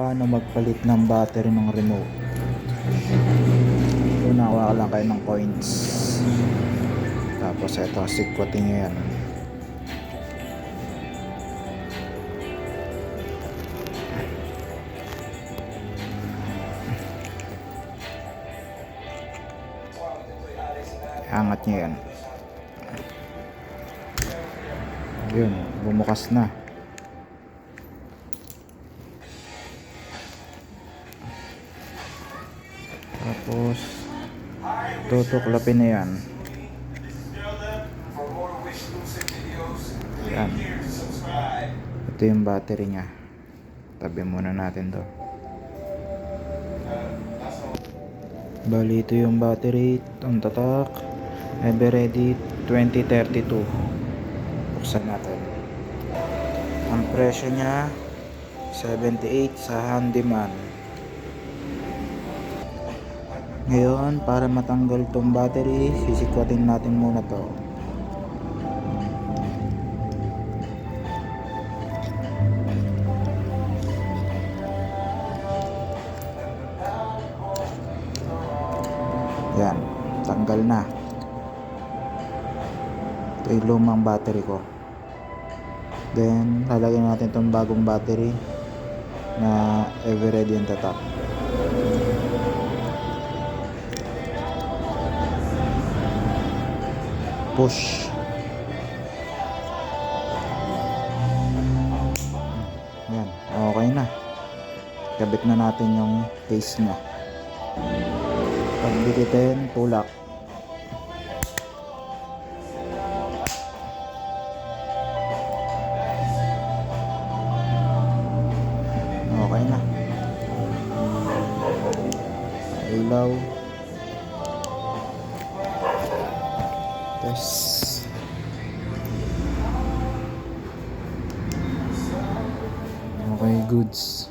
Paano magpalit ng battery ng remote? So, nakuha lang kayo ng coins. Tapos ito, sikwatin nyo yan. Angat nyo yan. Yun, bumukas na. Tapos tutuklapin na yan. Yan. Ito yung battery nya. Tabi muna natin to. Bali ito yung battery. Ang tatak Eveready 2032. Buksan natin. Ang presyo nya 78 sa handyman. Ngayon, para matanggal tong battery, sisikwatin natin muna to. Yan, tanggal na. Ito yung lumang battery ko. Then, lalagyan natin tong bagong battery na Eveready yung tatak. Push. Yan, okay na. Kabit na natin yung case nya. Pagbitin, tulak. Okay na. Ilaw. Test. Okay, goods.